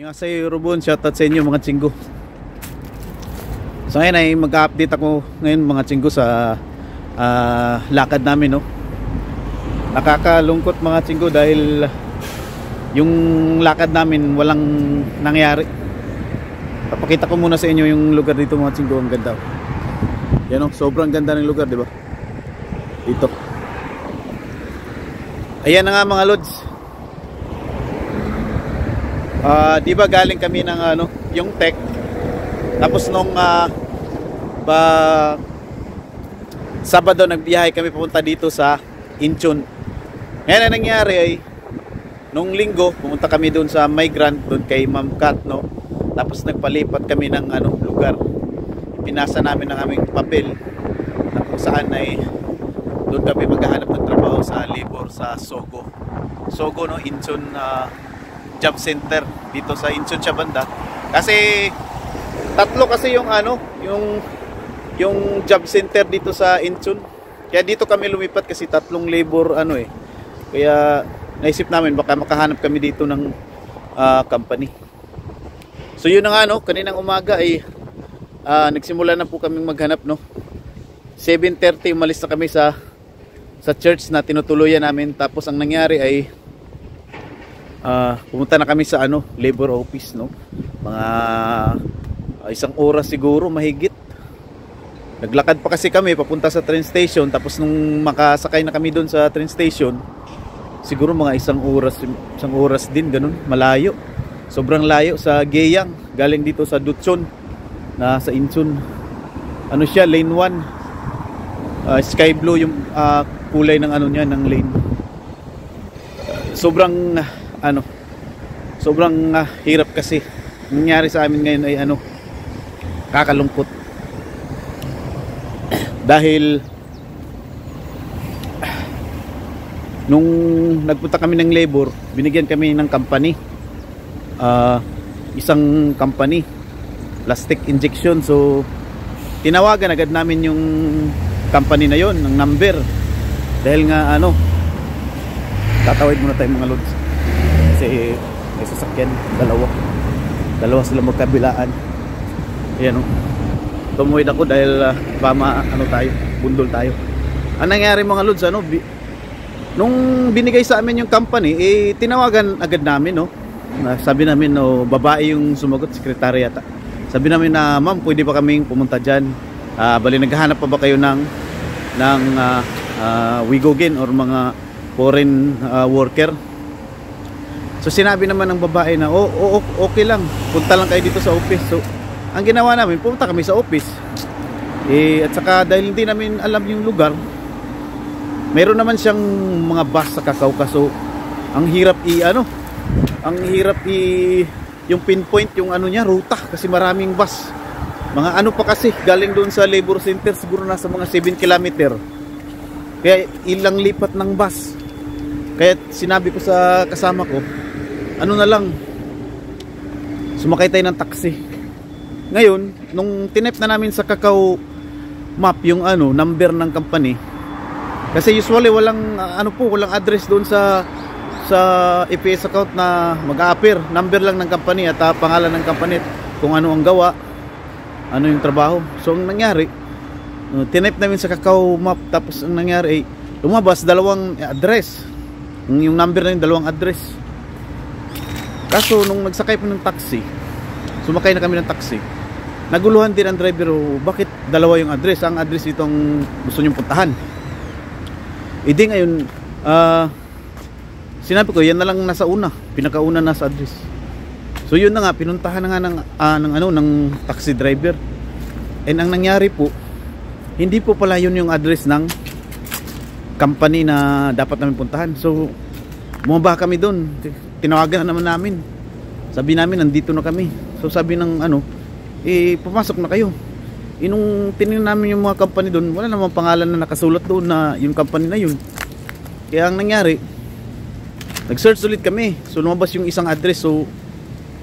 Annyeonghaseyo Robon, shoutout sa inyo mga chinggo. So ngayon ay mag-update ako ngayon mga chinggo sa lakad namin, no. Nakakalungkot mga chinggo dahil yung lakad namin walang nangyari. Papakita ko muna sa inyo yung lugar dito mga chinggo, ang ganda. Yan, no, sobrang ganda ng lugar, di ba? Dito. Ayan na nga mga lods. Di ba galing kami ng yung tech, tapos nung Sabado nagbiyahe kami papunta dito sa Incheon. Ngayon ang nangyari ay nung linggo pumunta kami doon sa Migrant, doon kay Ma'am Kat, no. Tapos nagpalipat kami ng lugar. Pinasa namin ang aming papel na kung saan ay doon kami maghahanap ng trabaho sa labor sa Sogo, no, Incheon Job Center dito sa Incheon siya banda. Kasi tatlo kasi yung yung job center dito sa Incheon. Kaya dito kami lumipat kasi tatlong labor Kaya naisip namin baka makahanap kami dito ng company. So yun na nga, no, kaninang umaga ay nagsimula na po kaming maghanap, no. 7:30 umalis na kami sa church na tinutuluyan namin. Tapos ang nangyari ay pumunta na kami sa labor office, no. Mga isang oras siguro mahigit. Naglakad pa kasi kami papunta sa train station. Tapos nung makasakay na kami doon sa train station, siguro mga isang oras din, ganun, malayo. Sobrang layo sa Geyang, galing dito sa Duchon na sa Incheon. Ano siya, lane 1. Sky blue yung kulay ng niya, ng lane. Sobrang hirap kasi. Nangyari sa amin ngayon ay kakalungkot. Dahil nung nagpunta kami ng labor, binigyan kami ng company. Isang company, plastic injection. So tinawagan agad namin yung company na yon ng number. Dahil nga tatawid muna tayo mga lods. Kasi may sasakyan, dalawa sila magkabilaan. Ayan, tumuwid ako dahil bundol tayo. Ang nangyari mga lods, nung binigay sa amin yung company, tinawagan agad namin, no. Sabi namin, babae yung sumagot, sekretary yata. Sabi namin na, ma'am, pwede ba kaming pumunta dyan? Bali, naghahanap pa ba kayo ng Wigogin or mga foreign worker? So sinabi naman ng babae na okay lang, punta lang kayo dito sa office. So ang ginawa namin, pumunta kami sa office. At saka dahil hindi namin alam yung lugar, meron naman siyang mga bus sa Kakauka. So ang hirap yung pinpoint yung niya, ruta, kasi maraming bus. Mga pa kasi galing doon sa labor center, siguro nasa mga 7 kilometer. Kaya ilang lipat ng bus. Kaya sinabi ko sa kasama ko, na lang, sumakay tayo ng taxi. Ngayon, nung tinep na namin sa Kakao map yung number ng company, kasi usually walang walang address doon sa EPS account na mag-a-appear. Number lang ng company at pangalan ng company, kung ano ang gawa, yung trabaho. So ang nangyari, tinep namin sa Kakao map, tapos ang nangyari ay lumabas dalawang address. Yung number na yung dalawang address. Kaso nung nagsakay po ng taxi, sumakay na kami ng taxi, naguluhan din ang driver, bakit dalawa yung address? Ang address itong gusto nyong puntahan. Di ngayon, sinabi ko, yan na lang nasa una, pinakauna na sa address. So yun na nga, pinuntahan na nga ng taxi driver. And ang nangyari po, hindi po pala yun yung address ng company na dapat namin puntahan. So bumaba kami doon, tinawagan na naman namin. Sabi namin, nandito na kami. So sabi ng pumasok na kayo. Nung tinignan namin yung mga company doon, wala namang pangalan na nakasulat doon na yung company na yun. Kaya ang nangyari, nag-search ulit kami. So lumabas yung isang address. So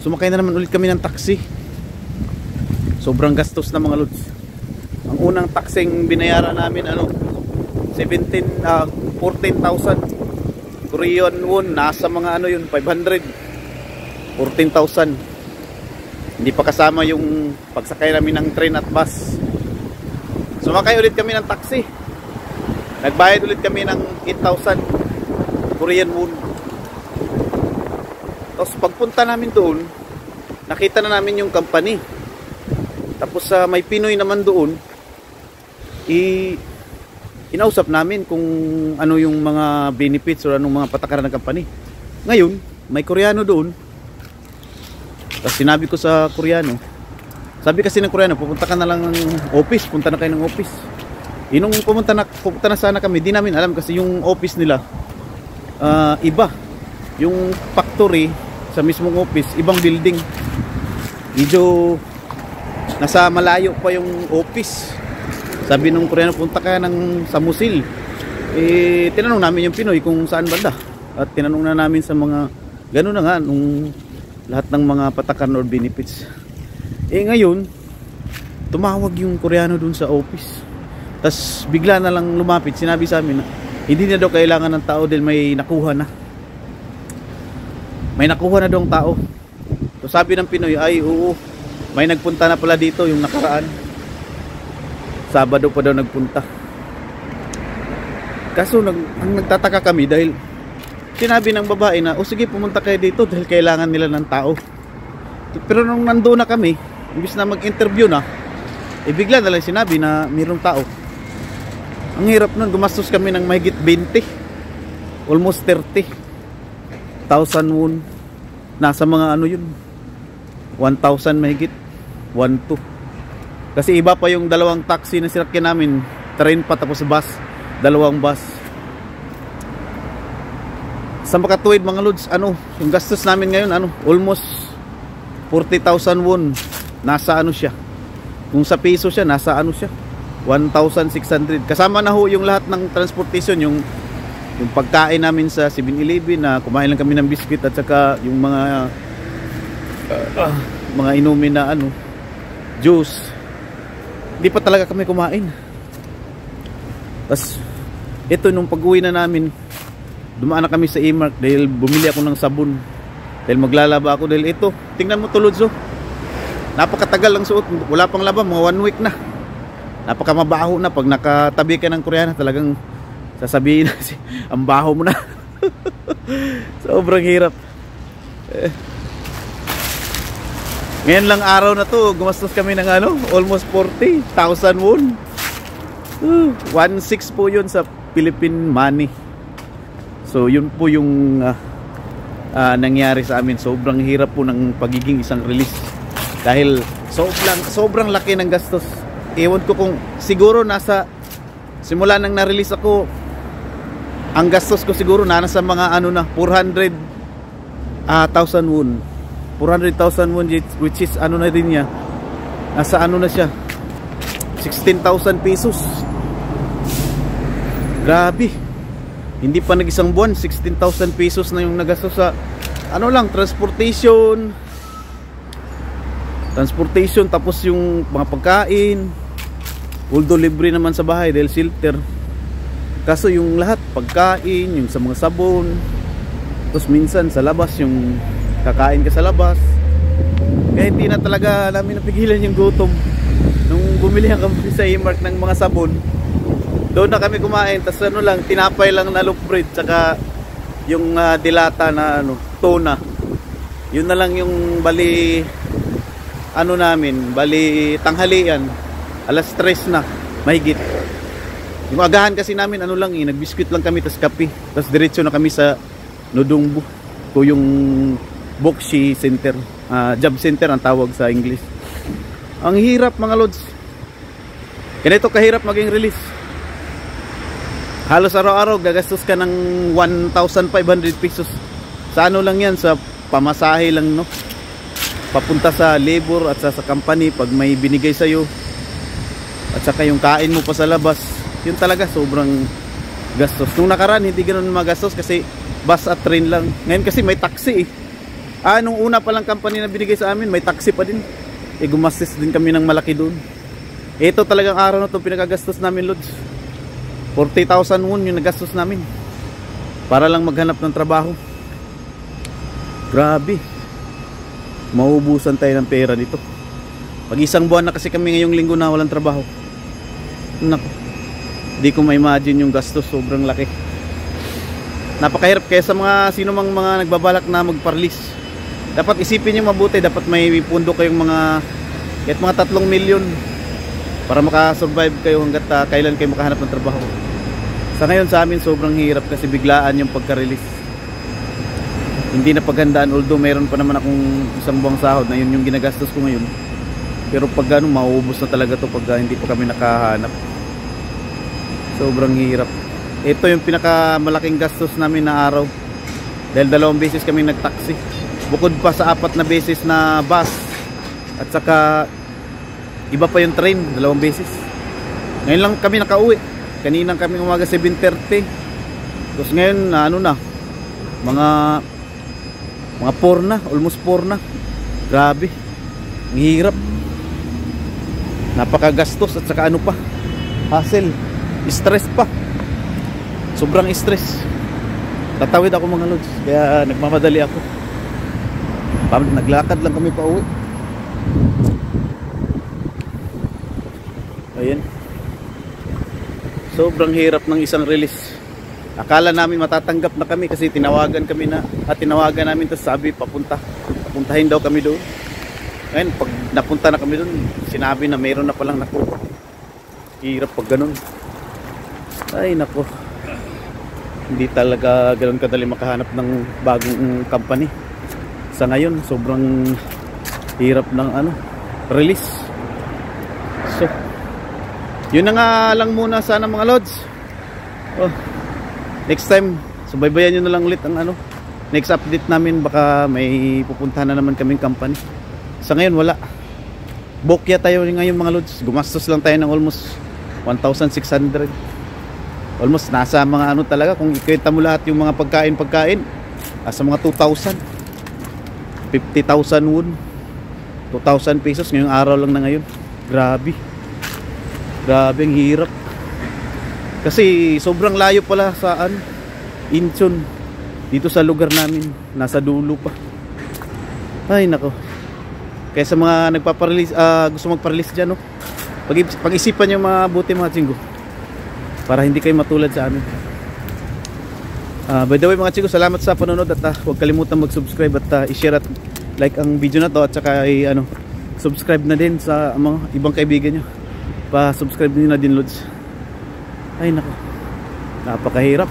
sumakay na naman ulit kami ng taxi. Sobrang gastos na mga lods. Ang unang taxing binayaran namin 14,000 Korean won, nasa mga 500, 14,000. Hindi pa kasama yung pagsakay namin ng train at bus. Sumakay ulit kami ng taxi. Nagbayad ulit kami ng 8,000 Korean won. Tapos pagpunta namin doon, nakita na namin yung company. Tapos may Pinoy naman doon. Inausap namin kung ano yung mga benefits o anong mga patakaran ng company. Ngayon, may Koreano doon. Tapos sinabi ko sa Koreano, sabi kasi ng Koreano, pupunta ka na lang ng office, punta na kayo ng office. Nung pumunta na sana kami, di namin alam kasi yung office nila iba. Yung factory sa mismong office, ibang building. Medyo nasa malayo pa yung office. Sabi nung Koreano, punta ka ng Samusil. Tinanong namin yung Pinoy kung saan banda. At tinanong na namin sa mga gano'n na nga nung lahat ng mga patakaran or benefits. Ngayon tumawag yung Koreano dun sa office. Tas bigla na lang lumapit, sinabi sa amin na hindi na daw kailangan ng tao dahil may nakuha na. May nakuha na daw ang tao. So sabi ng Pinoy, ay oo, may nagpunta na pala dito yung nakaraan. Sabado pa daw nagpunta. Kaso ang nagtataka kami dahil sinabi ng babae na, o sige pumunta kayo dito dahil kailangan nila ng tao. Pero nung nandoon na kami, imbis na mag-interview na, bigla na lang sinabi na mayroong tao. Ang hirap nun, gumastos kami ng mahigit 20, almost 30,000 won. Nasa mga ano yun, 1,000 mahigit, 1,200. Kasi iba pa yung dalawang taxi na sinakyan namin, train pa tapos bus, dalawang bus. Sa makatuwid mga lods, yung gastos namin ngayon, almost 40,000 won. Nasa siya. Kung sa piso siya, nasa siya, 1,600. Kasama na ho yung lahat ng transportation, yung pagkain namin sa 7-Eleven na kumain lang kami ng biscuit at saka yung mga inumin na juice. Hindi pa talaga kami kumain. Tapos ito nung pag-uwi na namin, dumaan na kami sa E-Mark dahil bumili ako ng sabon. Dahil maglalaba ako dahil ito, tingnan mo tulods, napakatagal lang suot, wala pang laba, mga 1 week na. Napakamabaho na pag nakatabi ka ng Koreana, talagang sasabihin na ang baho mo na. Sobrang hirap. Ngayon lang araw na to, gumastos kami ng almost 40,000 won. 1.6 po yun sa Philippine money. So yun po yung nangyari sa amin. Sobrang hirap po ng pagiging isang release. Dahil sobrang laki ng gastos. Ewan ko kung siguro nasa simula nang na-release ako, ang gastos ko siguro nasa mga 400,000 won. 400,000 won, which is na din niya. Nasa na siya, 16,000 pesos. Grabe. Hindi pa nag-isang buwan, 16,000 pesos na yung nagastos sa transportation, tapos yung mga pagkain. Although libre naman sa bahay dahil shelter. Kaso yung lahat, pagkain, yung sa mga sabon, tapos minsan sa labas, yung kakain ka sa labas. Kaya hindi na talaga namin napigilan yung gutom. Nung bumili kami sa E-Mark ng mga sabon, doon na kami kumain. Tapos tinapay lang na loaf bread, tsaka yung dilata na tuna. Yun na lang yung bali tanghalian. Alas 3 na mahigit. Yung agahan kasi namin nagbiskuit lang kami, tas kape, tas diretso na kami sa Nodongbu ko, yung Bokshi Center, job center ang tawag sa English. Ang hirap mga lods. Ganito kahirap maging release. Halos araw-araw gagastos ka ng 1,500 pesos. Sa lang yan, sa pamasahe lang papunta sa labor at sa company pag may binigay sa'yo. At saka yung kain mo pa sa labas. Yun talaga sobrang gastos. Nung nakaraan hindi ganoon magastos kasi bus at train lang. Ngayon kasi may taxi nung una pa lang company na binigay sa amin, may taxi pa din. Gumastos din kami ng malaki doon. Ito talagang araw na ito pinagagastos namin, lods. 40,000 won yung nagastos namin para lang maghanap ng trabaho. Grabe. mauubusan tayo ng pera dito. Pag isang buwan na kasi kami ngayong linggo na walang trabaho. Nako, di ko ma-imagine yung gastos, sobrang laki. Napakahirap kaya sa mga sino mang mga nagbabalak na magparlis. Dapat isipin nyo mabuti, dapat may pundo kayong kahit mga 3 milyon para makasurvive kayo hanggat kailan kayo makahanap ng trabaho. Sa ngayon sa amin sobrang hirap kasi biglaan yung pagka-release. Hindi na paghandaan, although meron pa naman akong isang buwang sahod na yun yung ginagastos ko ngayon. Pero pag mauubos na talaga to pag hindi pa kami nakahanap. Sobrang hirap. Ito yung pinakamalaking gastos namin na araw. Dahil 2 beses kami nagtaksi. Bukod pa sa 4 na beses na bus. At saka iba pa yung train, 2 beses. Ngayon lang kami nakauwi. Kaninang kami umaga 7:30. Tapos ngayon mga 4 na, almost 4 na. Grabe. Ang hirap. Napakagastos at saka pa, hassle, stress pa. Sobrang stress. Tatawid ako mga lods, kaya nagmamadali ako. Naglakad lang kami pa uwi. Ayan. Sobrang hirap ng isang release. Akala namin matatanggap na kami kasi tinawagan namin, tapos sabi papuntahin daw kami doon. Ngayon pag napunta na kami doon, sinabi na mayroon na palang nakuha. Hirap pag ganun. Ay nako, hindi talaga ganoon kadali makahanap ng bagong company. Sa ngayon sobrang hirap ng release. So yun na nga lang muna sana mga lods. Next time subaybayan nyo na lang ulit ang next update namin. Baka may pupuntahan na naman kaming company. Sa ngayon wala. Bokya tayo ngayon mga lods. Gumastos lang tayo ng almost 1,600. Almost nasa mga talaga, kung ikita mo lahat yung mga pagkain nasa mga 2,000, 50,000 won, 2,000 pesos ngayong araw lang na ngayon. Grabe ang hirap kasi sobrang layo pala sa Incheon dito sa lugar namin, nasa dulo pa. Ay nako, kaya sa mga nagpaparelease, gusto magparelease dyan, pag-isipan nyo mabuti mga chinggo para hindi kayo matulad sa amin. By the way mga chinggo, salamat sa panonood at huwag kalimutan mag-subscribe at i-share at like ang video na to, at saka subscribe na din sa mga ibang kaibigan nyo. Pa-subscribe nyo na din lods. Ay nako, napakahirap.